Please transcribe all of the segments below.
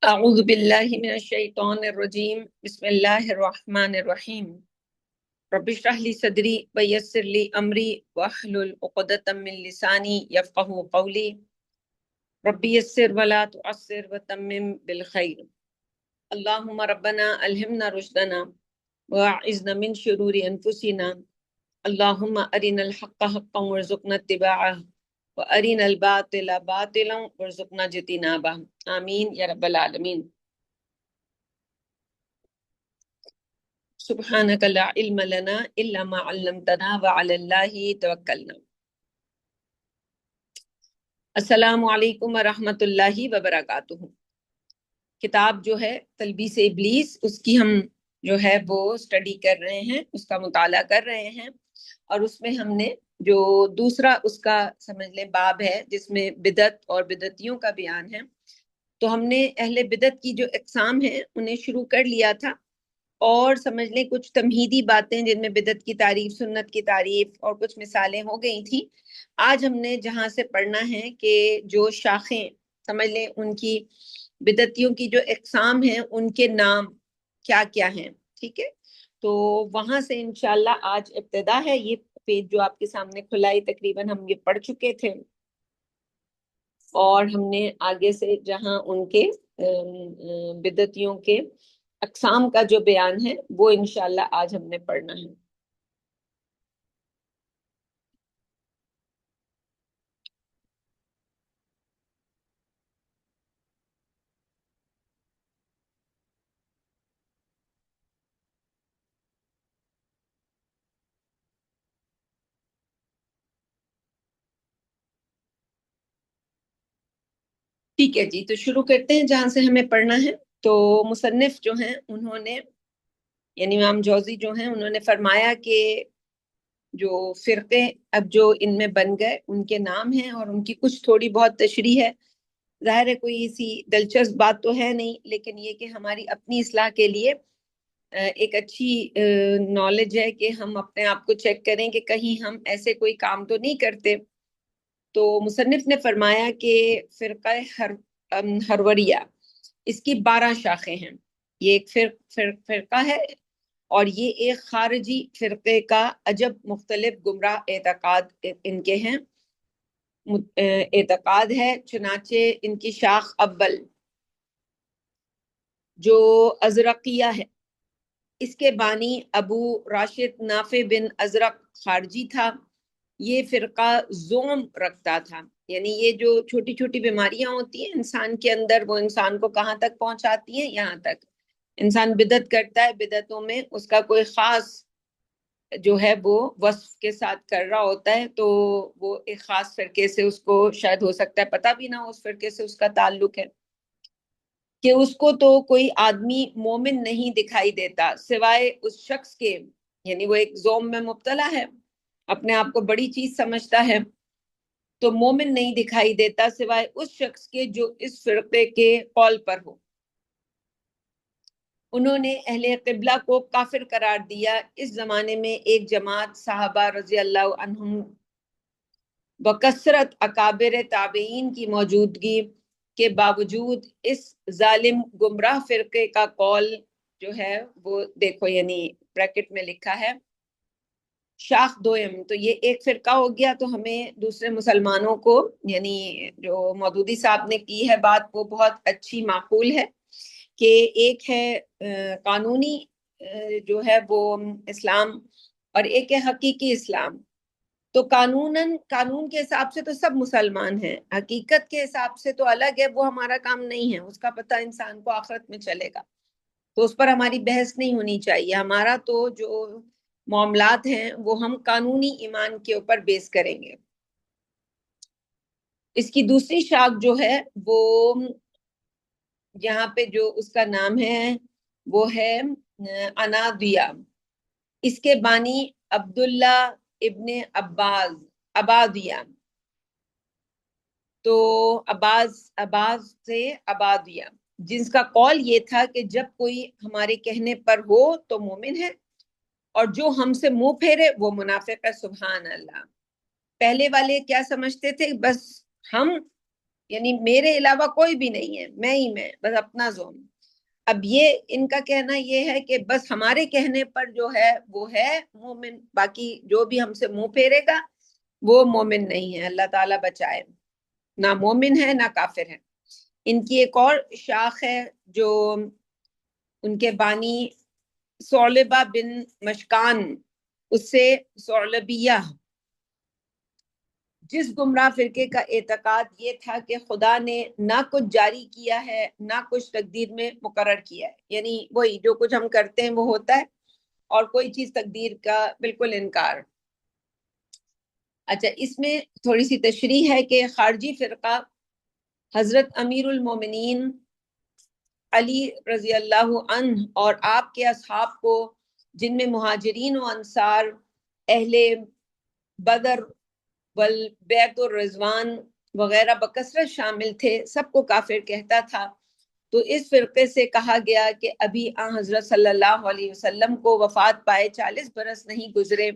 اعوذ باللہ من الشیطان الرجیم بسم اللہ الرحمن الرحیم رب اشرح لی صدری ویسر لی امری واحلل عقدۃ من لسانی یفقهوا قولی رب یسر ولا تعسر وتمم بالخیر اللہم ربنا الہمنا رشدنا واعذنا من شرور انفسنا اللہم ارنا الحق حقا وارزقنا اتباعہ وارنا الباطل باطلا وارزقنا اجتنابہ آمین یا رب العالمین۔ سبحانک لا علم لنا الا ما علمتنا وعلی اللہ توکلنا۔ السلام علیکم ورحمۃ اللہ وبرکاتہ۔ کتاب جو ہے تلبیس ابلیس، اس کی ہم جو ہے وہ اسٹڈی کر رہے ہیں، اس کا مطالعہ کر رہے ہیں، اور اس میں ہم نے جو دوسرا اس کا سمجھ لیں باب ہے جس میں بدعت اور بدعتیوں کا بیان ہے، تو ہم نے اہل بدعت کی جو اقسام ہیں انہیں شروع کر لیا تھا، اور سمجھ لیں کچھ تمہیدی باتیں جن میں بدعت کی تعریف، سنت کی تعریف اور کچھ مثالیں ہو گئی تھیں۔ آج ہم نے جہاں سے پڑھنا ہے کہ جو شاخیں سمجھ لیں ان کی بدعتیوں کی جو اقسام ہیں ان کے نام کیا کیا ہیں، ٹھیک ہے، تو وہاں سے انشاءاللہ آج ابتدا ہے۔ یہ پیج جو آپ کے سامنے کھلا ہے تقریباً ہم یہ پڑھ چکے تھے، اور ہم نے آگے سے جہاں ان کے بدعتیوں کے اقسام کا جو بیان ہے وہ انشاءاللہ آج ہم نے پڑھنا ہے۔ ٹھیک ہے جی، تو شروع کرتے ہیں جہاں سے ہمیں پڑھنا ہے۔ تو مصنف جو ہیں انہوں نے، یعنی امام جوزی جو ہیں، انہوں نے فرمایا کہ جو فرقے اب جو ان میں بن گئے ان کے نام ہیں اور ان کی کچھ تھوڑی بہت تشریح ہے۔ ظاہر ہے کوئی ایسی دلچسپ بات تو ہے نہیں، لیکن یہ کہ ہماری اپنی اصلاح کے لیے ایک اچھی نالج ہے کہ ہم اپنے آپ کو چیک کریں کہ کہیں ہم ایسے کوئی کام تو نہیں کرتے۔ تو مصنف نے فرمایا کہ فرقہ ہروریہ، اس کی 12 شاخیں ہیں۔ یہ ایک فرقہ ہے، اور یہ ایک خارجی فرقے کا عجب مختلف گمراہ اعتقاد ان کے ہیں، اعتقاد ہے۔ چنانچہ ان کی شاخ اول جو ازرقیہ ہے، اس کے بانی ابو راشد نافع بن ازرق خارجی تھا۔ یہ فرقہ زوم رکھتا تھا، یعنی یہ جو چھوٹی چھوٹی بیماریاں ہوتی ہیں انسان کے اندر، وہ انسان کو کہاں تک پہنچاتی ہیں؟ یہاں تک انسان بدعت کرتا ہے، بدعتوں میں اس کا کوئی خاص جو ہے وہ وصف کے ساتھ کر رہا ہوتا ہے، تو وہ ایک خاص فرقے سے اس کو شاید ہو سکتا ہے پتہ بھی نہ ہو اس فرقے سے اس کا تعلق ہے، کہ اس کو تو کوئی آدمی مومن نہیں دکھائی دیتا سوائے اس شخص کے، یعنی وہ ایک زوم میں مبتلا ہے، اپنے آپ کو بڑی چیز سمجھتا ہے، تو مومن نہیں دکھائی دیتا سوائے اس شخص کے جو اس فرقے کے قول پر ہو۔ انہوں نے اہل قبلہ کو کافر قرار دیا۔ اس زمانے میں ایک جماعت صحابہ رضی اللہ عنہم بکثرت اکابر تابعین کی موجودگی کے باوجود اس ظالم گمراہ فرقے کا قول جو ہے وہ دیکھو، یعنی بریکٹ میں لکھا ہے شاخ دوئم، تو یہ ایک فرقہ ہو گیا۔ تو ہمیں دوسرے مسلمانوں کو، یعنی جو مودودی صاحب نے کی ہے بات وہ بہت اچھی معقول ہے، کہ ایک ہے قانونی جو ہے وہ اسلام، اور ایک ہے حقیقی اسلام۔ تو قانون کے حساب سے تو سب مسلمان ہیں، حقیقت کے حساب سے تو الگ ہے، وہ ہمارا کام نہیں ہے، اس کا پتہ انسان کو آخرت میں چلے گا، تو اس پر ہماری بحث نہیں ہونی چاہیے۔ ہمارا تو جو معاملات ہیں وہ ہم قانونی ایمان کے اوپر بیس کریں گے۔ اس کی دوسری شاخ جو ہے وہ یہاں پہ جو اس کا نام ہے وہ ہے انادیہ۔ اس کے بانی عبداللہ ابن عبادیہ، تو عباس سے عبادیہ، جن کا قول یہ تھا کہ جب کوئی ہمارے کہنے پر ہو تو مومن ہے، اور جو ہم سے منہ پھیرے وہ منافق ہے۔ سبحان اللہ۔ پہلے والے کیا سمجھتے تھے؟ بس ہم یعنی میرے علاوہ کوئی بھی نہیں ہے، میں ہی میں، بس اپنا زون۔ اب یہ ان کا کہنا یہ ہے کہ بس ہمارے کہنے پر جو ہے وہ ہے مومن، باقی جو بھی ہم سے منہ پھیرے گا وہ مومن نہیں ہے، اللہ تعالیٰ بچائے، نہ مومن ہے نہ کافر ہے۔ ان کی ایک اور شاخ ہے جو ان کے بانی ثعلبہ بن مشکان، اس سے ثعلبیہ، جس گمراہ فرقے کا اعتقاد یہ تھا کہ خدا نے نہ کچھ جاری کیا ہے نہ کچھ تقدیر میں مقرر کیا ہے، یعنی وہی جو کچھ ہم کرتے ہیں وہ ہوتا ہے اور کوئی چیز تقدیر کا بالکل انکار۔ اچھا، اس میں تھوڑی سی تشریح ہے کہ خارجی فرقہ حضرت امیر المومنین علی رضی اللہ عنہ اور آپ کے اصحاب کو، جن میں مہاجرین و انصار، اہل بدر والبیت الرضوان وغیرہ بکثرت شامل تھے، سب کو کافر کہتا تھا۔ تو اس فرقے سے کہا گیا کہ ابھی آن حضرت صلی اللہ علیہ وسلم کو وفات پائے 40 برس نہیں گزرے،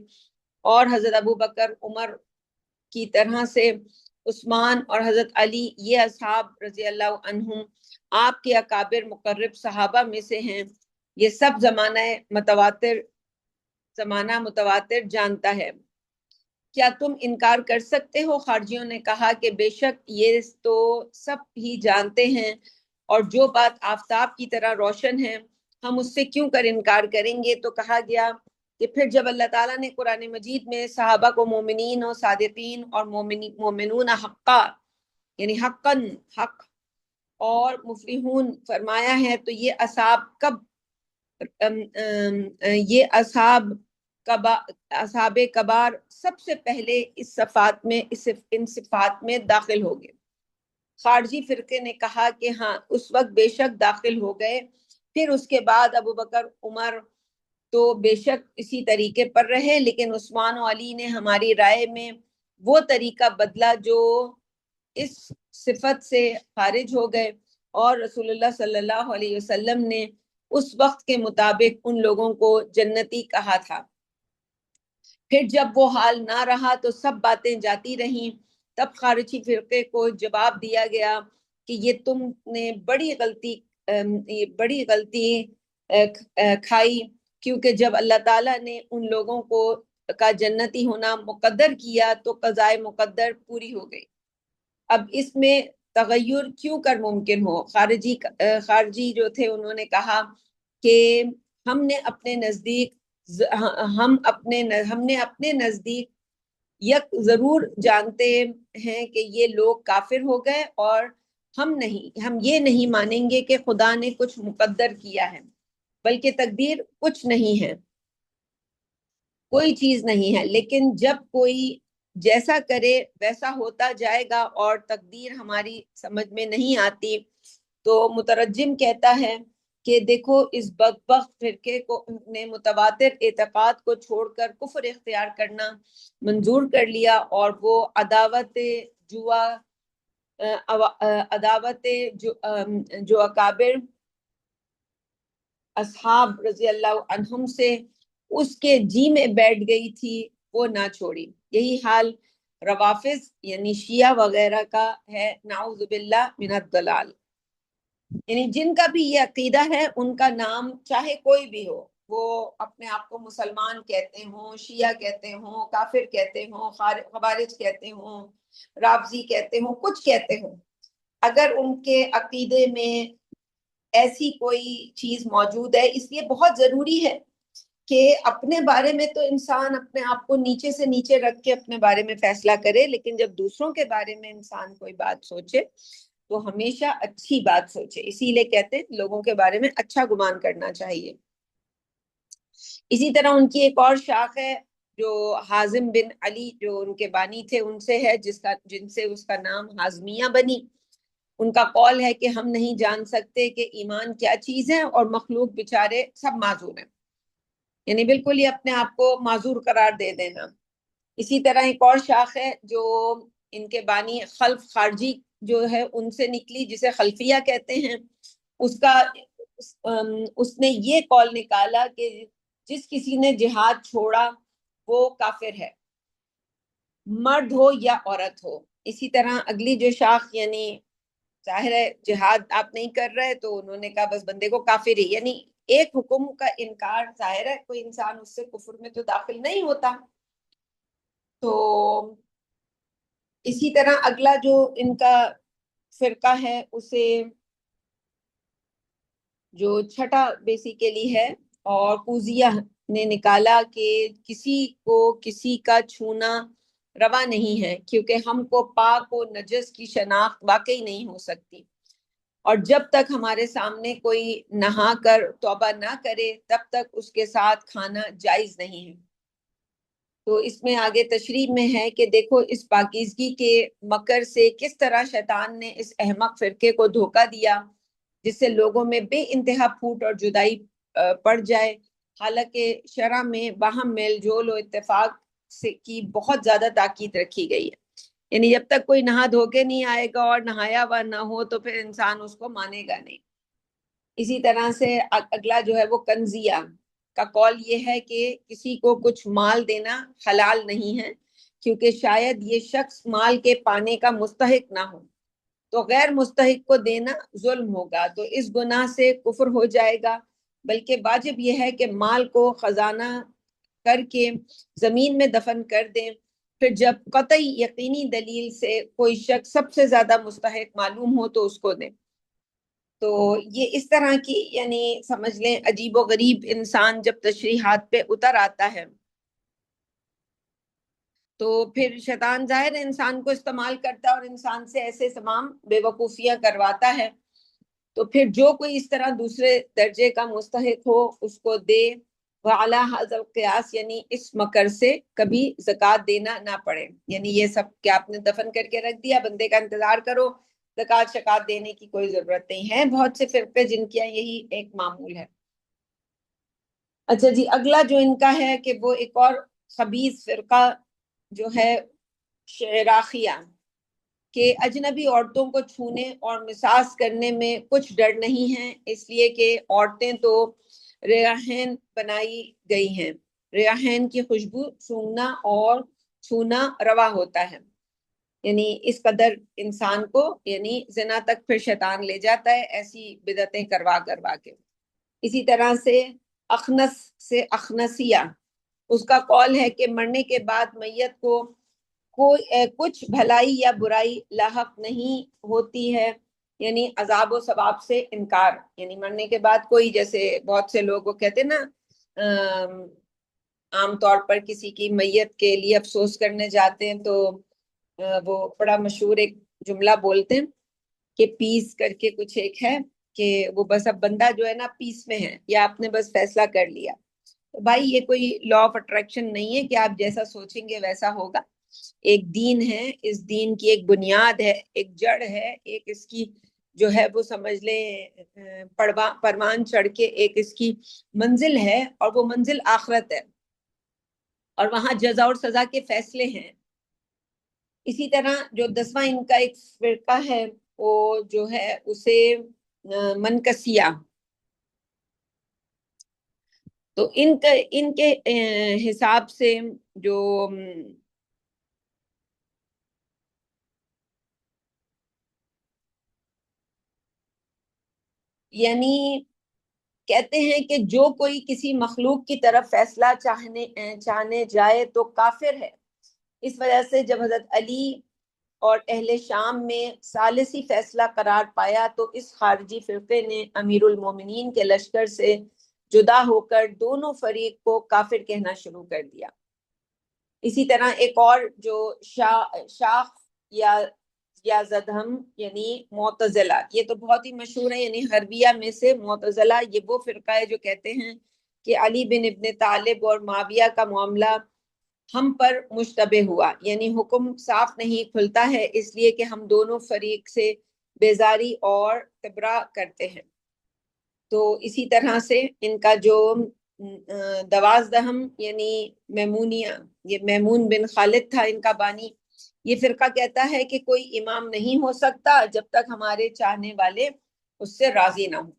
اور حضرت ابو بکر، عمر کی طرح سے عثمان اور حضرت علی، یہ اصحاب رضی اللہ عنہم آپ کے اکابر مقرب صحابہ میں سے ہیں، یہ سب زمانہ متواتر جانتا ہے۔ کیا تم انکار کر سکتے ہو؟ خارجیوں نے کہا کہ بے شک یہ تو سب ہی جانتے ہیں، اور جو بات آفتاب کی طرح روشن ہے ہم اس سے کیوں کر انکار کریں گے۔ تو کہا گیا کہ پھر جب اللہ تعالیٰ نے قرآن مجید میں صحابہ کو مومنین اور صادقین اور مومنون حقا، یعنی حقاً حق، اور مفلحون فرمایا ہے، تو یہ اصحاب کبار سب سے پہلے ان صفات میں داخل ہو گئے۔ خارجی فرقے نے کہا کہ ہاں اس وقت بے شک داخل ہو گئے، پھر اس کے بعد ابو بکر، عمر تو بے شک اسی طریقے پر رہے، لیکن عثمان و علی نے ہماری رائے میں وہ طریقہ بدلا جو اس صفت سے خارج ہو گئے، اور رسول اللہ صلی اللہ علیہ وسلم نے اس وقت کے مطابق ان لوگوں کو جنتی کہا تھا۔ پھر جب وہ حال نہ رہا تو سب باتیں جاتی رہیں، تب خارجی فرقے کو جواب دیا گیا کہ یہ تم نے بڑی غلطی کھائی، کیونکہ جب اللہ تعالیٰ نے ان لوگوں کا جنتی ہونا مقدر کیا تو قضائے مقدر پوری ہو گئی۔ اب اس میں تغیر کیوں کر ممکن ہو؟ خارجی جو تھے انہوں نے کہا کہ ہم نے اپنے نزدیک یک ضرور جانتے ہیں کہ یہ لوگ کافر ہو گئے، اور ہم یہ نہیں مانیں گے کہ خدا نے کچھ مقدر کیا ہے، بلکہ تقدیر کچھ نہیں ہے، کوئی چیز نہیں ہے، لیکن جب کوئی جیسا کرے ویسا ہوتا جائے گا، اور تقدیر ہماری سمجھ میں نہیں آتی۔ تو مترجم کہتا ہے کہ دیکھو اس بدبخت فرقے کو نے متواتر اعتقاد کو چھوڑ کر کفر اختیار کرنا منظور کر لیا، اور وہ عداوت جو اکابر اصحاب رضی اللہ عنہم سے اس کے جی میں بیٹھ گئی تھی وہ نہ چھوڑی۔ یہی حال روافظ یعنی شیعہ وغیرہ کا ہے، نعوذ باللہ من الضلال۔ یعنی جن کا بھی یہ عقیدہ ہے، ان کا نام چاہے کوئی بھی ہو، وہ اپنے آپ کو مسلمان کہتے ہوں، شیعہ کہتے ہوں، کافر کہتے ہوں، خوارج کہتے ہوں، رافضی کہتے ہوں، کچھ کہتے ہوں، اگر ان کے عقیدے میں ایسی کوئی چیز موجود ہے، اس لیے بہت ضروری ہے کہ اپنے بارے میں تو انسان اپنے آپ کو نیچے سے نیچے رکھ کے اپنے بارے میں فیصلہ کرے، لیکن جب دوسروں کے بارے میں انسان کوئی بات سوچے تو ہمیشہ اچھی بات سوچے، اسی لیے کہتے ہیں لوگوں کے بارے میں اچھا گمان کرنا چاہیے۔ اسی طرح ان کی ایک اور شاخ ہے جو حازم بن علی، جو ان کے بانی تھے، ان سے ہے، جن سے اس کا نام حازمیہ بنی۔ ان کا قول ہے کہ ہم نہیں جان سکتے کہ ایمان کیا چیز ہے، اور مخلوق بیچارے سب معذور ہیں، یعنی بالکل یہ اپنے آپ کو معذور قرار دے دینا۔ اسی طرح ایک اور شاخ ہے جو ان کے بانی خلف خارجی جو ہے ان سے نکلی، جسے خلفیہ کہتے ہیں۔ اس نے یہ قول نکالا کہ جس کسی نے جہاد چھوڑا وہ کافر ہے، مرد ہو یا عورت ہو، اسی طرح اگلی جو شاخ، یعنی ظاہر ہے جہاد آپ نہیں کر رہے تو انہوں نے کہا بس بندے کو کافر ہی، یعنی ایک حکم کا انکار، ظاہر ہے کوئی انسان اس سے کفر میں تو داخل نہیں ہوتا. تو اسی طرح اگلا جو ان کا فرقہ ہے اسے جو چھٹا بیسیکلی ہے، اور قوزیہ نے نکالا کہ کسی کو کسی کا چھونا روا نہیں ہے، کیونکہ ہم کو پاک و نجس کی شناخت واقعی نہیں ہو سکتی، اور جب تک ہمارے سامنے کوئی نہا کر توبہ نہ کرے تب تک اس کے ساتھ کھانا جائز نہیں ہے. تو اس میں آگے تشریح میں ہے کہ دیکھو اس پاکیزگی کے مکر سے کس طرح شیطان نے اس احمق فرقے کو دھوکہ دیا، جس سے لوگوں میں بے انتہا پھوٹ اور جدائی پڑ جائے، حالانکہ شرع میں باہم میل جول و اتفاق سے کی بہت زیادہ تاکید رکھی گئی ہے. یعنی جب تک کوئی نہا دھو کے نہیں آئے گا اور نہایا ہوا نہ ہو تو پھر انسان اس کو مانے گا نہیں. اسی طرح سے اگلا جو ہے وہ کنزیہ کا قول یہ ہے کہ کسی کو کچھ مال دینا حلال نہیں ہے، کیونکہ شاید یہ شخص مال کے پانے کا مستحق نہ ہو، تو غیر مستحق کو دینا ظلم ہوگا، تو اس گناہ سے کفر ہو جائے گا. بلکہ واجب یہ ہے کہ مال کو خزانہ کر کے زمین میں دفن کر دیں، پھر جب قطعی یقینی دلیل سے کوئی شخص سب سے زیادہ مستحق معلوم ہو تو اس کو دیں. تو یہ اس طرح کی، یعنی سمجھ لیں عجیب و غریب انسان جب تشریحات پہ اتر آتا ہے تو پھر شیطان ظاہر انسان کو استعمال کرتا ہے اور انسان سے ایسے تمام بے وقوفیاں کرواتا ہے. تو پھر جو کوئی اس طرح دوسرے درجے کا مستحق ہو اس کو دے، وَعَلَى هَذَا الْقِيَاسِ، یعنی اس مکر سے کبھی زکوٰۃ دینا نہ پڑے. یعنی یہ سب کہ آپ نے دفن کر کے رکھ دیا، بندے کا انتظار کرو، زکوٰۃ شکات دینے کی کوئی ضرورت نہیں ہے. بہت سے فرقے جن کے یہی ایک معمول ہے. اچھا جی، اگلا جو ان کا ہے کہ وہ ایک اور خبیث فرقہ جو ہے شعراخیہ، کہ اجنبی عورتوں کو چھونے اور مساس کرنے میں کچھ ڈر نہیں ہے، اس لیے کہ عورتیں تو ریحان بنائی گئی ہیں، ریحان کی خوشبو سونگنا اور چھونا روا ہوتا ہے. یعنی اس قدر انسان کو یعنی زنا تک پھر شیطان لے جاتا ہے ایسی بدعتیں کروا کروا کے. اسی طرح سے اخنس سے اخنسیہ، اس کا قول ہے کہ مرنے کے بعد میت کو کوئی کچھ بھلائی یا برائی لاحق نہیں ہوتی ہے، یعنی عذاب و ثواب سے انکار. یعنی مرنے کے بعد کوئی، جیسے بہت سے لوگ وہ کہتے نا عام طور پر کسی کی میت کے لیے افسوس کرنے جاتے ہیں تو وہ بڑا مشہور ایک جملہ بولتے ہیں کہ پیس کر کے کچھ ایک ہے کہ وہ بس اب بندہ جو ہے نا پیس میں ہے، یا آپ نے بس فیصلہ کر لیا. تو بھائی یہ کوئی لا آف اٹریکشن نہیں ہے کہ آپ جیسا سوچیں گے ویسا ہوگا. ایک دین ہے، اس دین کی ایک بنیاد ہے، ایک جڑ ہے، ایک اس کی جو ہے وہ سمجھ لیں پروان چڑھ کے ایک اس کی منزل ہے، اور وہ منزل آخرت ہے، اور وہاں جزا اور سزا کے فیصلے ہیں. اسی طرح جو 10واں ان کا ایک فرقہ ہے وہ جو ہے اسے منکسیہ. تو ان کے حساب سے جو یعنی کہتے ہیں کہ جو کوئی کسی مخلوق کی طرف فیصلہ چاہنے جائے تو کافر ہے. اس وجہ سے جب حضرت علی اور اہل شام میں ثالثی فیصلہ قرار پایا تو اس خارجی فرقے نے امیر المومنین کے لشکر سے جدا ہو کر دونوں فریق کو کافر کہنا شروع کر دیا. اسی طرح ایک اور جو شاخ یا زدہم یعنی معتزلہ، یہ تو بہت ہی مشہور ہے. یعنی حربیہ میں سے معتزلہ یہ وہ فرقہ ہے جو کہتے ہیں کہ علی بن ابن طالب اور معاویہ کا معاملہ ہم پر مشتبہ ہوا، یعنی حکم صاف نہیں کھلتا ہے، اس لیے کہ ہم دونوں فریق سے بیزاری اور تبرہ کرتے ہیں. تو اسی طرح سے ان کا جو دوازدہم یعنی میمونیہ، یہ میمون بن خالد تھا ان کا بانی، یہ فرقہ کہتا ہے کہ کوئی امام نہیں ہو سکتا جب تک ہمارے چاہنے والے اس سے راضی نہ ہوں.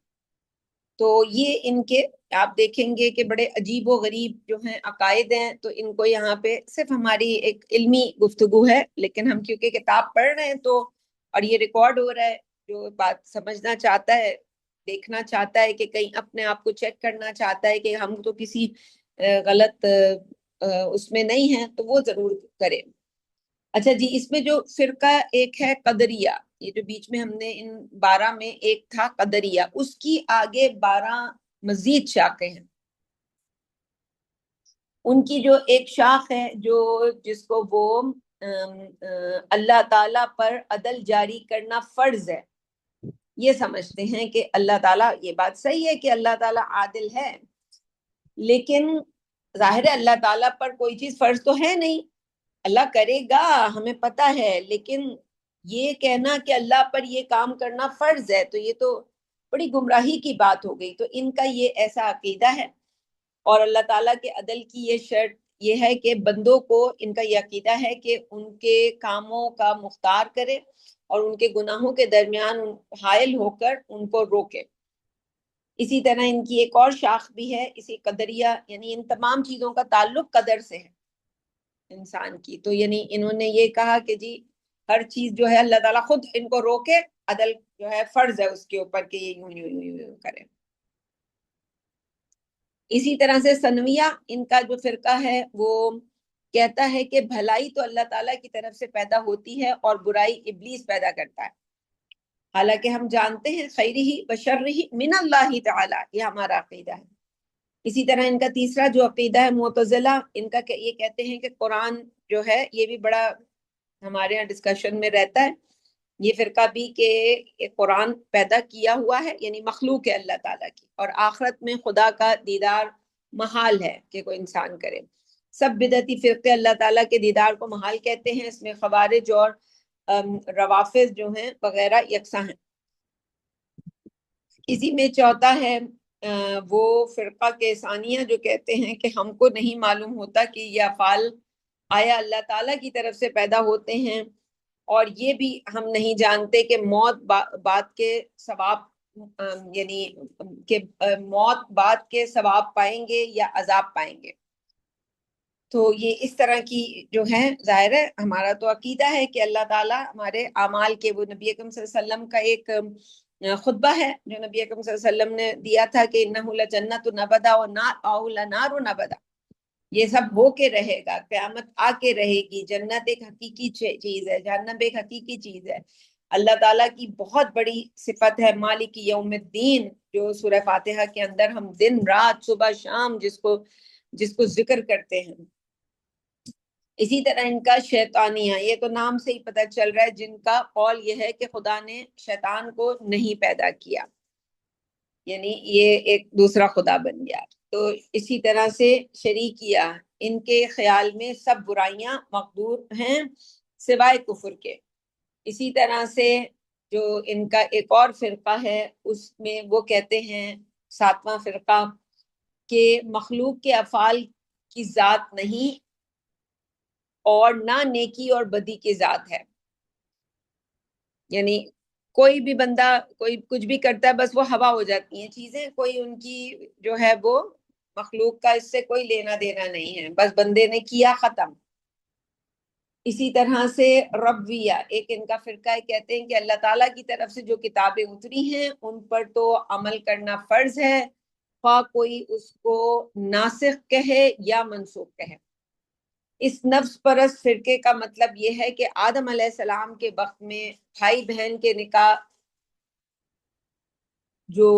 تو یہ ان کے آپ دیکھیں گے کہ بڑے عجیب و غریب جو ہیں عقائد ہیں، تو ان کو یہاں پہ صرف ہماری ایک علمی گفتگو ہے، لیکن ہم کیونکہ کتاب پڑھ رہے ہیں تو اور یہ ریکارڈ ہو رہا ہے، جو بات سمجھنا چاہتا ہے، دیکھنا چاہتا ہے کہ کہیں اپنے آپ کو چیک کرنا چاہتا ہے کہ ہم تو کسی غلط اس میں نہیں ہیں، تو وہ ضرور کرے۔ اچھا جی، اس میں جو فرقہ ایک ہے قدریہ، یہ جو بیچ میں ہم نے ان 12 میں ایک تھا قدریہ، اس کی آگے 12 مزید شاخیں ہیں۔ ان کی جو ایک شاخ ہے جس کو وہ اللہ تعالیٰ پر عدل جاری کرنا فرض ہے، یہ سمجھتے ہیں کہ اللہ تعالیٰ، یہ بات صحیح ہے کہ اللہ تعالیٰ عادل ہے، لیکن ظاہر ہے اللہ تعالیٰ پر کوئی چیز فرض تو ہے نہیں، اللہ کرے گا ہمیں پتہ ہے، لیکن یہ کہنا کہ اللہ پر یہ کام کرنا فرض ہے، تو یہ تو بڑی گمراہی کی بات ہو گئی۔ تو ان کا یہ ایسا عقیدہ ہے، اور اللہ تعالیٰ کے عدل کی یہ شرط یہ ہے کہ بندوں کو، ان کا یہ عقیدہ ہے کہ ان کے کاموں کا مختار کرے اور ان کے گناہوں کے درمیان حائل ہو کر ان کو روکے۔ اسی طرح ان کی ایک اور شاخ بھی ہے اسی قدریہ، یعنی ان تمام چیزوں کا تعلق قدر سے ہے انسان کی، تو یعنی انہوں نے یہ کہا کہ جی ہر چیز جو ہے اللہ تعالیٰ خود ان کو روکے، عدل جو ہے فرض ہے اس کے اوپر کہ یہ یوں یوں یوں یوں کرے۔ اسی طرح سے ثنویہ، ان کا جو فرقہ ہے وہ کہتا ہے کہ بھلائی تو اللہ تعالیٰ کی طرف سے پیدا ہوتی ہے اور برائی ابلیس پیدا کرتا ہے، حالانکہ ہم جانتے ہیں خیرہ وشرہ من اللہ تعالیٰ، یہ ہمارا عقیدہ ہے۔ اسی طرح ان کا تیسرا جو عقیدہ ہے معتزلہ، ان کا یہ کہتے ہیں کہ قرآن جو ہے، یہ بھی بڑا ہمارے یہاں ڈسکشن میں رہتا ہے یہ فرقہ بھی، کہ قرآن پیدا کیا ہوا ہے، یعنی مخلوق ہے اللہ تعالیٰ کی، اور آخرت میں خدا کا دیدار محال ہے کہ کوئی انسان کرے۔ سب بدعتی فرقے اللہ تعالیٰ کے دیدار کو محال کہتے ہیں، اس میں خوارج اور روافض جو ہیں وغیرہ یکساں ہیں۔ اسی میں چوتھا ہے وہ فرقہ کے ثانیہ، جو کہتے ہیں کہ ہم کو نہیں معلوم ہوتا کہ یہ افعال آیا اللہ تعالیٰ کی طرف سے پیدا ہوتے ہیں، اور یہ بھی ہم نہیں جانتے کہ موت بعد کے ثواب، یعنی کہ موت بعد کے ثواب پائیں گے یا عذاب پائیں گے۔ تو یہ اس طرح کی جو ہے، ظاہر ہے ہمارا تو عقیدہ ہے کہ اللہ تعالیٰ ہمارے اعمال کے، وہ نبی اکرم صلی اللہ علیہ وسلم کا ایک خطبہ ہے جو نبی اکرم صلی اللہ علیہ وسلم نے دیا تھا کہ انہ لجنت نبدا او لنار نبدا، یہ سب ہو کے رہے گا، قیامت آ کے رہے گی، جنت ایک حقیقی چیز ہے، جہنم ایک حقیقی چیز ہے۔ اللہ تعالیٰ کی بہت بڑی صفت ہے مالک یوم الدین، جو سورہ فاتحہ کے اندر ہم دن رات صبح شام جس کو ذکر کرتے ہیں۔ اسی طرح ان کا شیطانیہ، یہ تو نام سے ہی پتہ چل رہا ہے، جن کا قول یہ ہے کہ خدا نے شیطان کو نہیں پیدا کیا، یعنی یہ ایک دوسرا خدا بن گیا۔ تو اسی طرح سے شریکیہ، ان کے خیال میں سب برائیاں مقدور ہیں سوائے کفر کے۔ اسی طرح سے جو ان کا ایک اور فرقہ ہے، اس میں وہ کہتے ہیں، ساتواں فرقہ، کہ مخلوق کے افعال کی ذات نہیں اور نہ نیکی اور بدی کی ذات ہے، یعنی کوئی بھی بندہ کوئی کچھ بھی کرتا ہے، بس وہ ہوا ہو جاتی ہیں چیزیں، کوئی ان کی جو ہے وہ مخلوق کا اس سے کوئی لینا دینا نہیں ہے، بس بندے نے کیا ختم۔ اسی طرح سے ربویہ، ایک ان کا فرقہ ہے، کہتے ہیں کہ اللہ تعالیٰ کی طرف سے جو کتابیں اتری ہیں ان پر تو عمل کرنا فرض ہے، خواہ کوئی اس کو ناسخ کہے یا منسوخ کہے۔ اس نفس پرست فرقے کا مطلب یہ ہے کہ آدم علیہ السلام کے وقت میں بھائی بہن کے نکاح جو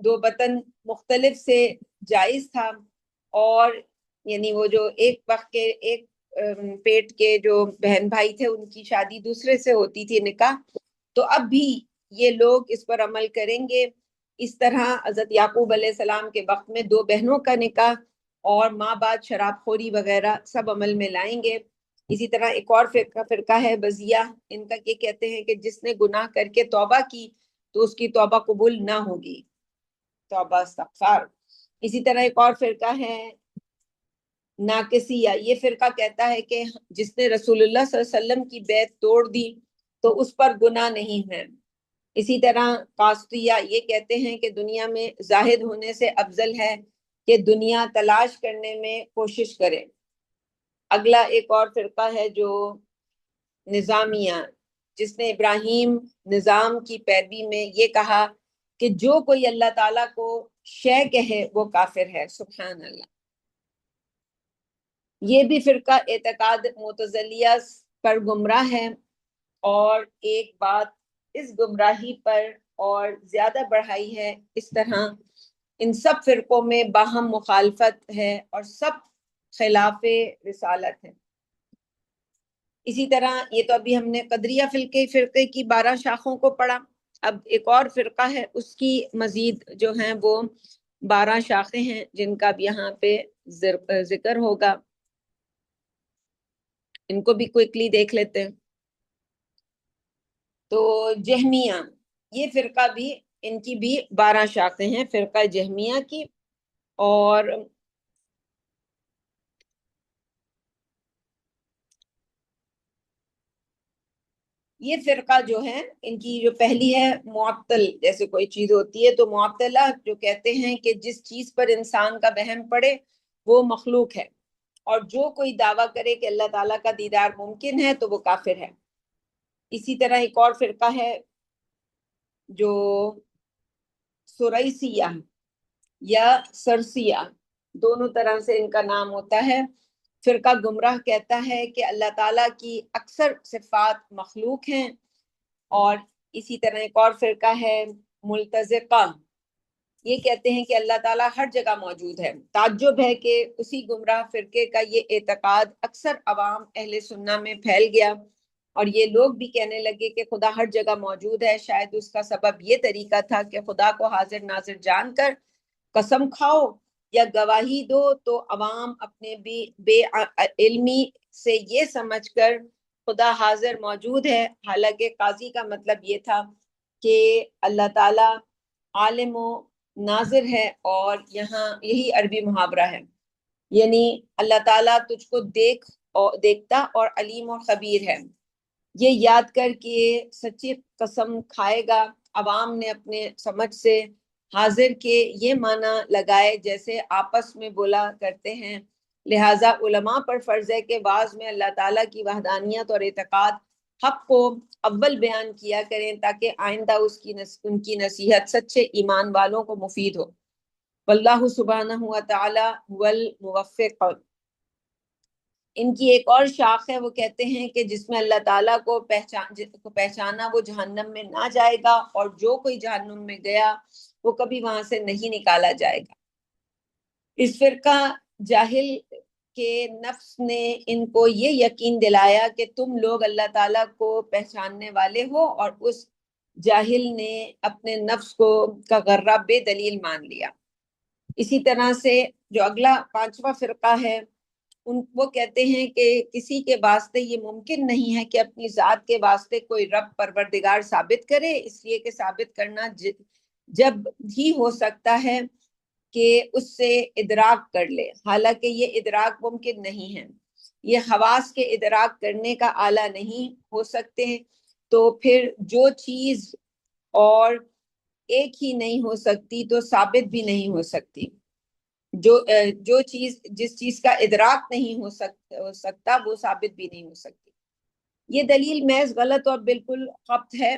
دو وطن مختلف سے جائز تھا، اور یعنی وہ جو ایک وقت کے ایک پیٹ کے جو بہن بھائی تھے ان کی شادی دوسرے سے ہوتی تھی نکاح، تو اب بھی یہ لوگ اس پر عمل کریں گے۔ اس طرح حضرت یعقوب علیہ السلام کے وقت میں دو بہنوں کا نکاح اور ماں بعد شراب خوری وغیرہ سب عمل میں لائیں گے۔ اسی طرح ایک اور فرقہ ہے بزیہ، ان کا یہ کہتے ہیں کہ جس نے گناہ کر کے توبہ کی تو اس کی توبہ قبول نہ ہوگی، توبہ استغفار۔ اسی طرح ایک اور فرقہ ہے ناقصیہ، یہ فرقہ کہتا ہے کہ جس نے رسول اللہ صلی اللہ علیہ وسلم کی بیعت توڑ دی تو اس پر گناہ نہیں ہے، اسی طرح قاسطیہ یہ کہتے ہیں کہ دنیا میں زاہد ہونے سے افضل ہے کہ دنیا تلاش کرنے میں کوشش کرے۔ اگلا ایک اور فرقہ ہے جو نظامیہ، جس نے ابراہیم نظام کی پیروی میں یہ کہا کہ جو کوئی اللہ تعالیٰ کو شے کہے وہ کافر ہے۔ سبحان اللہ۔ یہ بھی فرقہ اعتقاد معتزلیہ پر گمراہ ہے، اور ایک بات اس گمراہی پر اور زیادہ بڑھائی ہے، اس طرح ان سب فرقوں میں باہم مخالفت ہے اور سب خلاف رسالت ہے۔ اسی طرح یہ تو ابھی ہم نے قدریہ فرقے کی 12 شاخوں کو پڑھا، اب ایک اور فرقہ ہے، اس کی مزید جو ہیں وہ 12 شاخیں ہیں جن کا بھی یہاں پہ ذکر ہوگا، ان کو بھی کوئکلی دیکھ لیتے ہیں۔ تو جہمیہ، یہ فرقہ بھی، ان کی بھی 12 شاخیں ہیں فرقہ جہمیہ کی، اور یہ فرقہ جو ہے ان کی جو پہلی ہے معطل، جیسے کوئی چیز ہوتی ہے تو معطلہ جو کہتے ہیں کہ جس چیز پر انسان کا وہم پڑے وہ مخلوق ہے، اور جو کوئی دعویٰ کرے کہ اللہ تعالیٰ کا دیدار ممکن ہے تو وہ کافر ہے۔ اسی طرح ایک اور فرقہ ہے جو سریسیہ یا سرسیہ، دونوں طرح سے ان کا نام ہوتا ہے۔ فرقہ گمراہ کہتا ہے کہ اللہ تعالیٰ کی اکثر صفات مخلوق ہیں، اور اسی طرح ایک اور فرقہ ہے ملتزقہ، یہ کہتے ہیں کہ اللہ تعالیٰ ہر جگہ موجود ہے۔ تعجب ہے کہ اسی گمراہ فرقے کا یہ اعتقاد اکثر عوام اہل سنہ میں پھیل گیا، اور یہ لوگ بھی کہنے لگے کہ خدا ہر جگہ موجود ہے۔ شاید اس کا سبب یہ طریقہ تھا کہ خدا کو حاضر ناظر جان کر قسم کھاؤ یا گواہی دو تو عوام اپنے بھی بے علمی سے یہ سمجھ کر خدا حاضر موجود ہے، حالانکہ قاضی کا مطلب یہ تھا کہ اللہ تعالیٰ عالم و ناظر ہے، اور یہاں یہی عربی محاورہ ہے، یعنی اللہ تعالیٰ تجھ کو دیکھتا اور علیم اور خبیر ہے۔ یہ یاد کر کے سچی قسم کھائے گا۔ عوام نے اپنے سمجھ سے حاضر کے یہ معنی لگائے جیسے آپس میں بولا کرتے ہیں، لہٰذا علماء پر فرض ہے کہ بعض میں اللہ تعالیٰ کی وحدانیت اور اعتقاد حق کو اول بیان کیا کریں تاکہ آئندہ ان کی نصیحت سچے ایمان والوں کو مفید ہو۔ واللہ سبحانہ وتعالی هو الموفق۔ ان کی ایک اور شاخ ہے، وہ کہتے ہیں کہ جس میں اللہ تعالیٰ کو پہچانا وہ جہنم میں نہ جائے گا، اور جو کوئی جہنم میں گیا وہ کبھی وہاں سے نہیں نکالا جائے گا۔ اس فرقہ جاہل کے نفس نے ان کو یہ یقین دلایا کہ تم لوگ اللہ تعالیٰ کو پہچاننے والے ہو، اور اس جاہل نے اپنے نفس کو کا غرہ بے دلیل مان لیا۔ اسی طرح سے جو اگلا 5واں فرقہ ہے، وہ کہتے ہیں کہ کسی کے واسطے یہ ممکن نہیں ہے کہ اپنی ذات کے واسطے کوئی رب پروردگار ثابت کرے، اس لیے کہ ثابت کرنا جب ہی ہو سکتا ہے کہ اس سے ادراک کر لے، حالانکہ یہ ادراک ممکن نہیں ہے، یہ حواس کے ادراک کرنے کا آلہ نہیں ہو سکتے، تو پھر جو چیز اور ایک ہی نہیں ہو سکتی تو ثابت بھی نہیں ہو سکتی، جو چیز جس چیز کا ادراک نہیں ہو سکتا وہ ثابت بھی نہیں ہو سکتی۔ یہ دلیل محض غلط اور بالکل خبط ہے،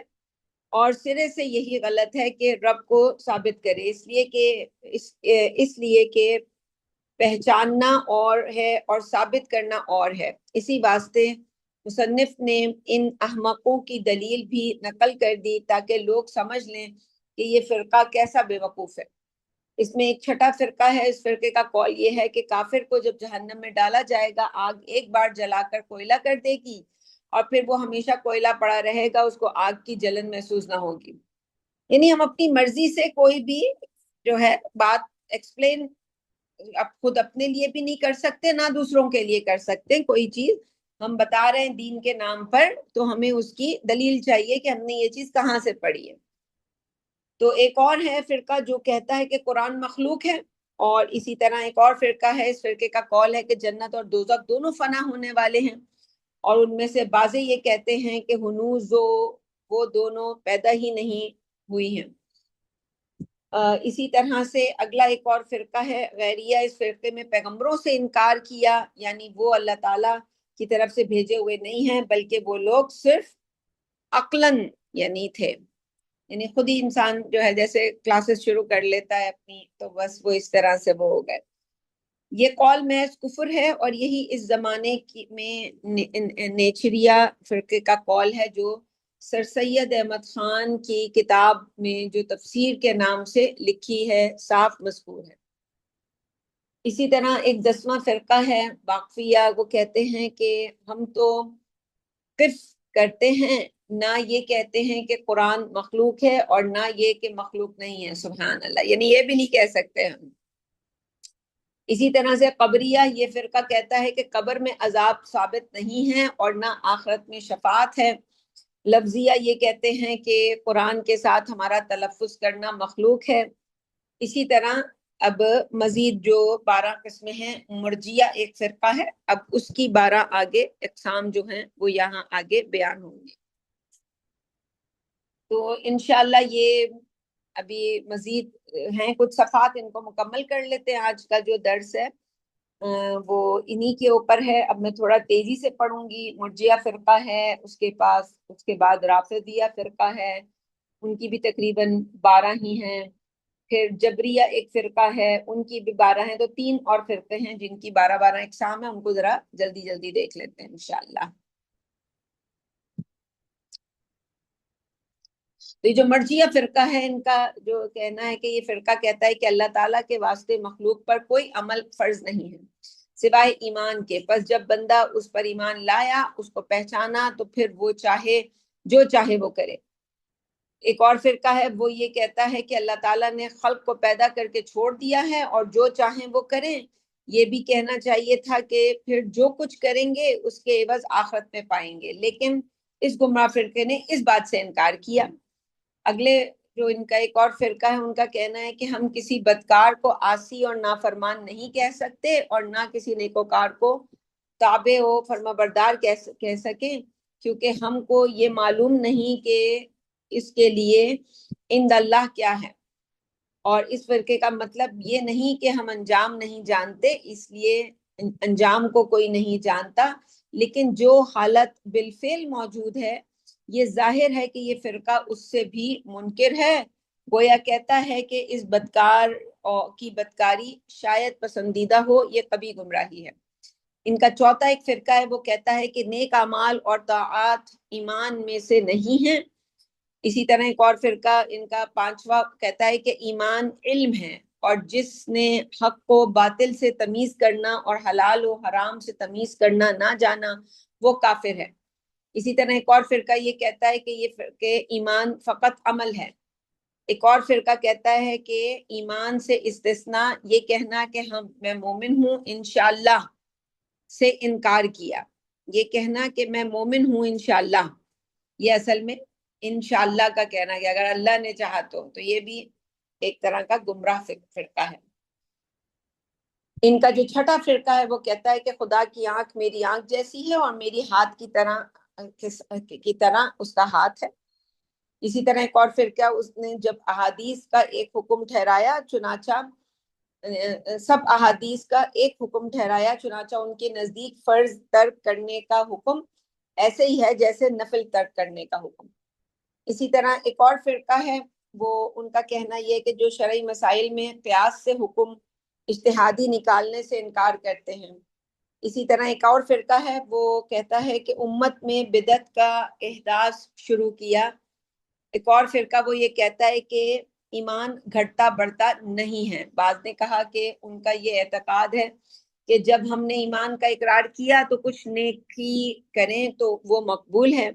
اور سرے سے یہی غلط ہے کہ رب کو ثابت کرے، اس لیے کہ پہچاننا اور ہے اور ثابت کرنا اور ہے۔ اسی واسطے مصنف نے ان احمقوں کی دلیل بھی نقل کر دی تاکہ لوگ سمجھ لیں کہ یہ فرقہ کیسا بے وقوف ہے۔ اس میں ایک چھٹا فرقہ ہے، اس فرقے کا قول یہ ہے کہ کافر کو جب جہنم میں ڈالا جائے گا، آگ ایک بار جلا کر کوئلہ کر دے گی، اور پھر وہ ہمیشہ کوئلہ پڑا رہے گا، اس کو آگ کی جلن محسوس نہ ہوگی۔ یعنی ہم اپنی مرضی سے کوئی بھی جو ہے بات ایکسپلین خود اپنے لیے بھی نہیں کر سکتے، نہ دوسروں کے لیے کر سکتے۔ کوئی چیز ہم بتا رہے ہیں دین کے نام پر تو ہمیں اس کی دلیل چاہیے کہ ہم نے یہ چیز کہاں سے پڑھی ہے۔ تو ایک اور ہے فرقہ جو کہتا ہے کہ قرآن مخلوق ہے، اور اسی طرح ایک اور فرقہ ہے، اس فرقے کا قول ہے کہ جنت اور دوزخ دونوں فنا ہونے والے ہیں، اور ان میں سے بعضے یہ کہتے ہیں کہ ہنوز و وہ دونوں پیدا ہی نہیں ہوئی ہیں۔ اسی طرح سے اگلا ایک اور فرقہ ہے غیریہ، اس فرقے میں پیغمبروں سے انکار کیا، یعنی وہ اللہ تعالیٰ کی طرف سے بھیجے ہوئے نہیں ہیں، بلکہ وہ لوگ صرف عقلاً یعنی تھے، یعنی خود ہی انسان جو ہے جیسے کلاسز شروع کر لیتا ہے اپنی، تو بس وہ اس طرح سے وہ ہو گئے۔ یہ قول محض کفر ہے، اور یہی اس زمانے میں نیچریا فرقے کا قول ہے، جو سر سید احمد خان کی کتاب میں جو تفسیر کے نام سے لکھی ہے صاف مذکور ہے۔ اسی طرح ایک 10واں فرقہ ہے واقفیہ، وہ کہتے ہیں کہ ہم تو قف کرتے ہیں، نہ یہ کہتے ہیں کہ قرآن مخلوق ہے اور نہ یہ کہ مخلوق نہیں ہے، سبحان اللہ، یعنی یہ بھی نہیں کہہ سکتے ہم۔ اسی طرح سے قبریہ، یہ فرقہ کہتا ہے کہ قبر میں عذاب ثابت نہیں ہے اور نہ آخرت میں شفاعت ہے۔ لفظیہ یہ کہتے ہیں کہ قرآن کے ساتھ ہمارا تلفظ کرنا مخلوق ہے۔ اسی طرح اب مزید جو 12 قسمیں ہیں، مرجیہ ایک فرقہ ہے، اب اس کی 12 آگے اقسام جو ہیں وہ یہاں آگے بیان ہوں گے۔ تو انشاءاللہ یہ ابھی مزید ہیں کچھ صفحات، ان کو مکمل کر لیتے ہیں۔ آج کا جو درس ہے وہ انہی کے اوپر ہے۔ اب میں تھوڑا تیزی سے پڑھوں گی۔ مرجیہ فرقہ ہے، اس کے بعد رافضیہ فرقہ ہے، ان کی بھی تقریباً 12 ہی ہیں۔ پھر جبریہ ایک فرقہ ہے، ان کی بھی 12 ہیں۔ تو 3 اور فرقے ہیں جن کی 12 اقسام ہیں، ان کو ذرا جلدی جلدی دیکھ لیتے ہیں انشاءاللہ۔ تو یہ جو مرجیہ فرقہ ہے، ان کا جو کہنا ہے کہ یہ فرقہ کہتا ہے کہ اللہ تعالیٰ کے واسطے مخلوق پر کوئی عمل فرض نہیں ہے سوائے ایمان کے، پس جب بندہ اس پر ایمان لایا، اس کو پہچانا، تو پھر وہ چاہے جو چاہے وہ کرے۔ ایک اور فرقہ ہے، وہ یہ کہتا ہے کہ اللہ تعالیٰ نے خلق کو پیدا کر کے چھوڑ دیا ہے اور جو چاہیں وہ کریں۔ یہ بھی کہنا چاہیے تھا کہ پھر جو کچھ کریں گے اس کے عوض آخرت میں پائیں گے، لیکن اس گمراہ فرقے نے اس بات سے انکار کیا۔ اگلے جو ان کا ایک اور فرقہ ہے، ان کا کہنا ہے کہ ہم کسی بدکار کو عاصی اور نافرمان نہیں کہہ سکتے اور نہ کسی نیکوکار کو تابع و فرما بردار کہہ سکیں، کیونکہ ہم کو یہ معلوم نہیں کہ اس کے لیے عند اللہ کیا ہے، اور اس فرقے کا مطلب یہ نہیں کہ ہم انجام نہیں جانتے، اس لیے انجام کو کوئی نہیں جانتا، لیکن جو حالت بالفعل موجود ہے، یہ ظاہر ہے کہ یہ فرقہ اس سے بھی منکر ہے، گویا کہتا ہے کہ اس بدکار کی بدکاری شاید پسندیدہ ہو، یہ کبھی گمراہی ہے۔ ان کا چوتھا ایک فرقہ ہے، وہ کہتا ہے کہ نیک اعمال اور طاعات ایمان میں سے نہیں ہیں۔ اسی طرح ایک اور فرقہ، ان کا 5واں، کہتا ہے کہ ایمان علم ہے، اور جس نے حق کو باطل سے تمیز کرنا اور حلال و حرام سے تمیز کرنا نہ جانا، وہ کافر ہے۔ اسی طرح ایک اور فرقہ یہ کہتا ہے کہ ایمان فقط عمل ہے۔ ایک اور فرقہ کہتا ہے کہ ایمان سے استثناء یہ کہنا کہ میں مومن ہوں انشاءاللہ سے انکار کیا۔ یہ کہنا کہ میں مومن ہوں انشاءاللہ، یہ اصل میں انشاءاللہ کا کہنا کہ اگر اللہ نے چاہا تو یہ بھی ایک طرح کا گمراہ فرقہ ہے۔ ان کا جو چھٹا فرقہ ہے، وہ کہتا ہے کہ خدا کی آنکھ میری آنکھ جیسی ہے اور میری ہاتھ کی طرح اس کا ہاتھ ہے۔ اسی طرح ایک اور فرقہ، اس نے جب احادیث کا ایک حکم ٹھہرایا، چنانچہ سب احادیث کا ایک حکم ٹھہرایا، چنانچہ ان کے نزدیک فرض ترک کرنے کا حکم ایسے ہی ہے جیسے نفل ترک کرنے کا حکم۔ اسی طرح ایک اور فرقہ ہے، وہ ان کا کہنا یہ ہے کہ جو شرعی مسائل میں قیاس سے حکم اجتہادی نکالنے سے انکار کرتے ہیں۔ اسی طرح ایک اور فرقہ ہے، وہ کہتا ہے کہ امت میں بدعت کا احداث شروع کیا۔ ایک اور فرقہ وہ یہ کہتا ہے کہ ایمان گھٹتا بڑھتا نہیں ہے۔ بعض نے کہا کہ ان کا یہ اعتقاد ہے کہ جب ہم نے ایمان کا اقرار کیا تو کچھ نیکی کریں تو وہ مقبول ہے،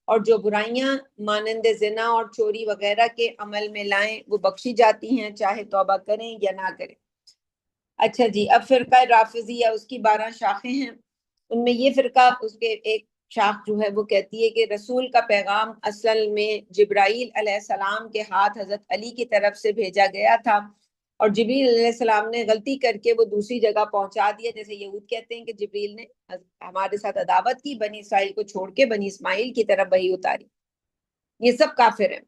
اور جو برائیاں مانند زنا اور چوری وغیرہ کے عمل میں لائیں وہ بخشی جاتی ہیں، چاہے توبہ کریں یا نہ کریں۔ اچھا جی، اب فرقہ رافضیہ، اس کی 12 شاخیں ہیں۔ ان میں یہ فرقہ، اس کے ایک شاخ جو ہے وہ کہتی ہے کہ رسول کا پیغام اصل میں جبرائیل علیہ السلام کے ہاتھ حضرت علی کی طرف سے بھیجا گیا تھا، اور جبریل علیہ السلام نے غلطی کر کے وہ دوسری جگہ پہنچا دیا، جیسے یہود کہتے ہیں کہ جبریل نے ہمارے ساتھ عداوت کی، بنی اسرائیل کو چھوڑ کے بنی اسماعیل کی طرف وحی اتاری۔ یہ سب کافر ہیں۔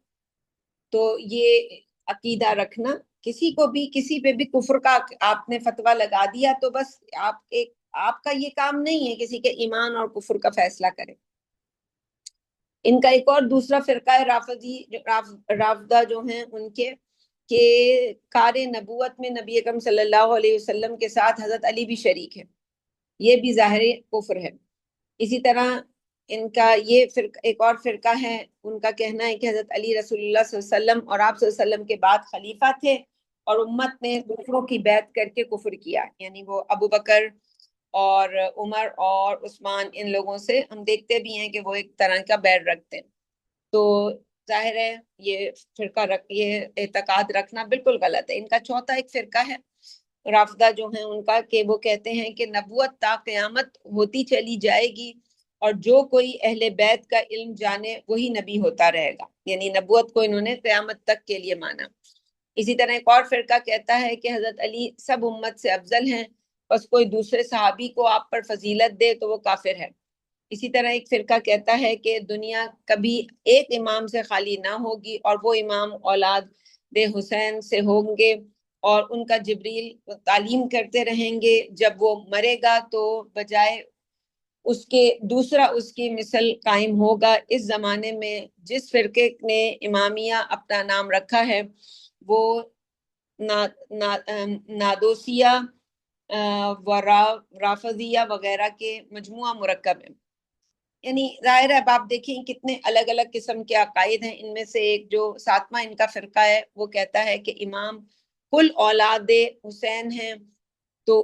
تو یہ عقیدہ رکھنا، کسی کو بھی کسی پہ بھی کفر کا آپ نے فتویٰ لگا دیا تو بس آپ کا یہ کام نہیں ہے کسی کے ایمان اور کفر کا فیصلہ کرے۔ ان کا ایک اور دوسرا فرقہ ہے رافضہ جو ہیں ان کے، کہ کار نبوت میں نبی اکرم صلی اللہ علیہ وسلم کے ساتھ حضرت علی بھی شریک ہے، یہ بھی ظاہر کفر ہے۔ اسی طرح ان کا یہ فرقہ، ایک اور فرقہ ہے، ان کا کہنا ہے کہ حضرت علی رسول اللہ صلی اللہ علیہ وسلم اور آپ صلی اللہ علیہ وسلم کے بعد خلیفہ تھے، اور امت نے دوسروں کی بیعت کر کے کفر کیا، یعنی وہ ابو بکر اور عمر اور عثمان، ان لوگوں سے ہم دیکھتے بھی ہیں کہ وہ ایک طرح کا بیر رکھتے ہیں۔ تو ظاہر ہے یہ یہ اعتقاد رکھنا بالکل غلط ہے۔ ان کا چوتھا ایک فرقہ ہے رافضہ جو ہیں ان کا، کہ وہ کہتے ہیں کہ نبوت تا قیامت ہوتی چلی جائے گی، اور جو کوئی اہل بیت کا علم جانے وہی نبی ہوتا رہے گا، یعنی نبوت کو انہوں نے قیامت تک کے لیے مانا۔ اسی طرح ایک اور فرقہ کہتا ہے کہ حضرت علی سب امت سے افضل ہیں، بس کوئی دوسرے صحابی کو آپ پر فضیلت دے تو وہ کافر ہے۔ اسی طرح ایک فرقہ کہتا ہے کہ دنیا کبھی ایک امام سے خالی نہ ہوگی، اور وہ امام اولاد حسین سے ہوں گے، اور ان کا جبریل تعلیم کرتے رہیں گے، جب وہ مرے گا تو بجائے اس کے دوسرا اس کی مثل قائم ہوگا۔ اس زمانے میں جس فرقے نے امامیہ اپنا نام رکھا ہے وہ نادوسیہ و رافضیہ وغیرہ کے مجموعہ مرکب ہے۔ یعنی ظاہر ہے اب آپ دیکھیں کتنے الگ الگ قسم کے عقائد ہیں۔ ان میں سے ایک جو ساتواں ان کا فرقہ ہے وہ کہتا ہے کہ امام کل اولاد حسین ہیں، تو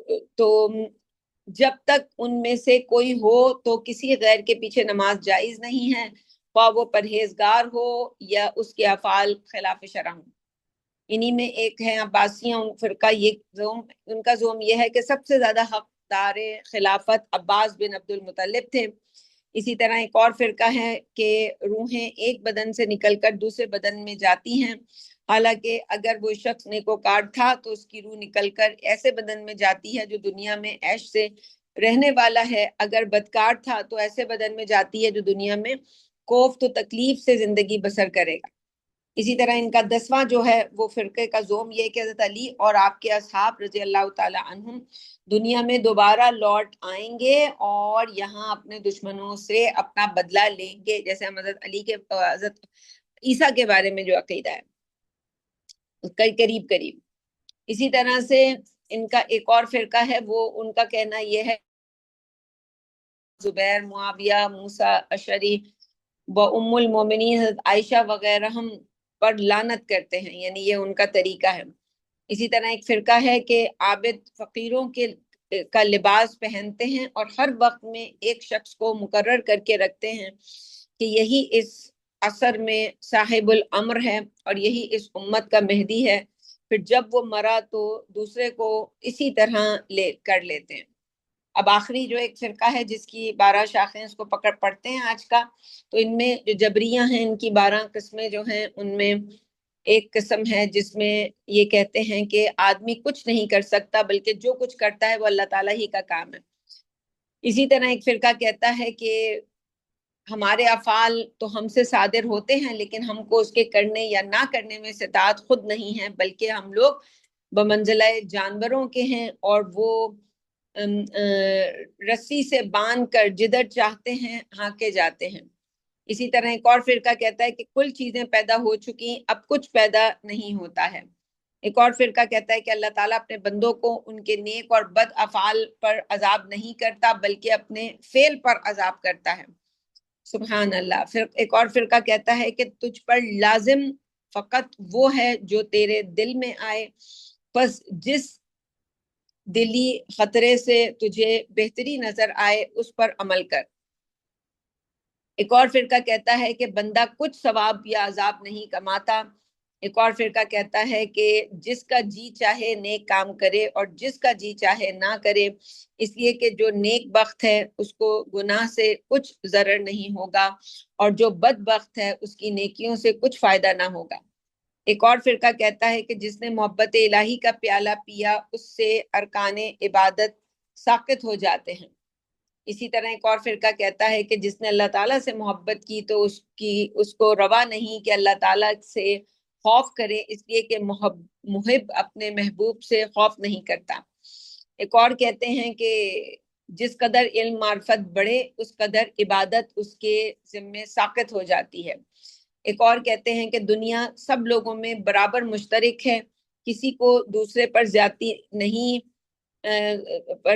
جب تک ان میں سے کوئی ہو تو کسی غیر کے پیچھے نماز جائز نہیں ہے، خواہ وہ پرہیزگار ہو یا اس کے افعال خلاف شرع ہوں۔ انہی میں ایک ہے عباسیہ فرقہ، ان کا زوم یہ ہے کہ سب سے زیادہ حقدار خلافت عباس بن عبد المطلب تھے۔ اسی طرح ایک اور فرقہ ہے کہ روحیں ایک بدن سے نکل کر دوسرے بدن میں جاتی ہیں، حالانکہ اگر وہ شخص نیکوکار تھا تو اس کی روح نکل کر ایسے بدن میں جاتی ہے جو دنیا میں عیش سے رہنے والا ہے، اگر بدکار تھا تو ایسے بدن میں جاتی ہے جو دنیا میں کوفت و تکلیف سے زندگی بسر کرے گا۔ اسی طرح ان کا 10واں جو ہے وہ فرقے کا زوم یہ کہ حضرت علی اور آپ کے اصحاب رضی اللہ تعالی عنہم دنیا میں دوبارہ لوٹ آئیں گے اور یہاں اپنے دشمنوں سے اپنا بدلہ لیں گے، جیسے ہم حضرت علی کے حضرت عیسیٰ کے بارے میں جو عقیدہ ہے قریب قریب۔ اسی طرح سے ان کا ایک اور فرقہ ہے، وہ ان کا کہنا یہ ہے زبیر، معاویہ، موسیٰ اشعری و ام المومنین حضرت عائشہ وغیرہ ہم پر لعنت کرتے ہیں، یعنی یہ ان کا طریقہ ہے۔ اسی طرح ایک فرقہ ہے کہ عابد فقیروں کا لباس پہنتے ہیں اور ہر وقت میں ایک شخص کو مقرر کر کے رکھتے ہیں کہ یہی اس عصر میں صاحب الامر ہے اور یہی اس امت کا مہدی ہے، پھر جب وہ مرا تو دوسرے کو اسی طرح کر لیتے ہیں۔ اب آخری جو ایک فرقہ ہے جس کی 12 شاخیں اس کو پڑھتے ہیں آج کا، تو ان میں جو جبریہ ہیں ان کی 12 قسمیں جو ہیں ان میں ایک قسم ہے جس میں یہ کہتے ہیں کہ آدمی کچھ نہیں کر سکتا بلکہ جو کچھ کرتا ہے وہ اللہ تعالیٰ ہی کا کام ہے۔ اسی طرح ایک فرقہ کہتا ہے کہ ہمارے افعال تو ہم سے صادر ہوتے ہیں لیکن ہم کو اس کے کرنے یا نہ کرنے میں استطاعت خود نہیں ہے، بلکہ ہم لوگ بمنزلہ جانوروں کے ہیں اور وہ رسی سے باندھ کر جدھر چاہتے ہیں ہانکے جاتے ہیں۔ اسی طرح ایک اور فرقہ کہتا ہے کہ کل چیزیں پیدا ہو چکی، اب کچھ پیدا نہیں ہوتا ہے۔ ایک اور فرقہ کہتا ہے کہ اللہ تعالیٰ اپنے بندوں کو ان کے نیک اور بد افعال پر عذاب نہیں کرتا بلکہ اپنے فعل پر عذاب کرتا ہے۔ سبحان اللہ۔ پھر ایک اور فرقہ کہتا ہے کہ تجھ پر لازم فقط وہ ہے جو تیرے دل میں آئے، پس جس دلی خطرے سے تجھے بہتری نظر آئے اس پر عمل کر۔ ایک اور فرقہ کہتا ہے کہ بندہ کچھ ثواب یا عذاب نہیں کماتا۔ ایک اور فرقہ کہتا ہے کہ جس کا جی چاہے نیک کام کرے اور جس کا جی چاہے نہ کرے، اس لیے کہ جو نیک بخت ہے اس کو گناہ سے کچھ ضرر نہیں ہوگا اور جو بد بخت ہے اس کی نیکیوں سے کچھ فائدہ نہ ہوگا۔ ایک اور فرقہ کہتا ہے کہ جس نے محبت الہی کا پیالہ پیا اس سے ارکان عبادت ساقط ہو جاتے ہیں۔ اسی طرح ایک اور فرقہ کہتا ہے کہ جس نے اللہ تعالیٰ سے محبت کی تو اس کو روا نہیں کہ اللہ تعالیٰ سے خوف کرے، اس لیے کہ محب اپنے محبوب سے خوف نہیں کرتا۔ ایک اور کہتے ہیں کہ جس قدر علم معرفت بڑھے اس قدر عبادت اس کے ذمے ساقط ہو جاتی ہے۔ ایک اور کہتے ہیں کہ دنیا سب لوگوں میں برابر مشترک ہے، کسی کو دوسرے پر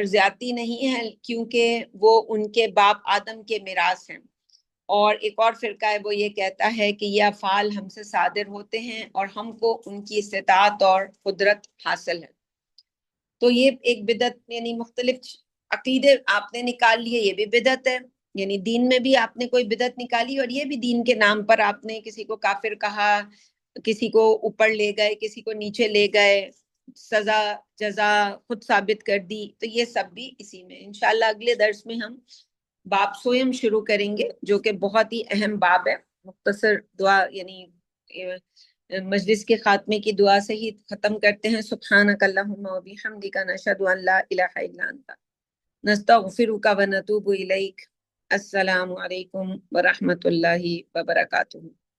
زیادتی نہیں ہے، کیونکہ وہ ان کے باپ آدم کے میراث ہیں۔ اور ایک اور فرقہ ہے وہ یہ کہتا ہے کہ یہ افعال ہم سے صادر ہوتے ہیں اور ہم کو ان کی استطاعت اور قدرت حاصل ہے۔ تو یہ ایک بدعت، یعنی مختلف عقیدے آپ نے نکال لیے، یہ بھی بدعت ہے، یعنی دین میں بھی آپ نے کوئی بدعت نکالی، اور یہ بھی دین کے نام پر آپ نے کسی کو کافر کہا، کسی کو اوپر لے گئے، کسی کو نیچے لے گئے، سزا جزا خود ثابت کر دی، تو یہ سب بھی اسی میں۔ انشاءاللہ اگلے درس میں ہم باب سویم شروع کریں گے، جو کہ بہت ہی اہم باب ہے۔ مختصر دعا، یعنی مجلس کے خاتمے کی دعا سے ہی ختم کرتے ہیں۔ سبحانک اللہم و بحمدک، نشہد ان لا الہ الا انت، نستغفرک و نتوب الیک۔ السلام علیکم ورحمۃ اللہ وبرکاتہ۔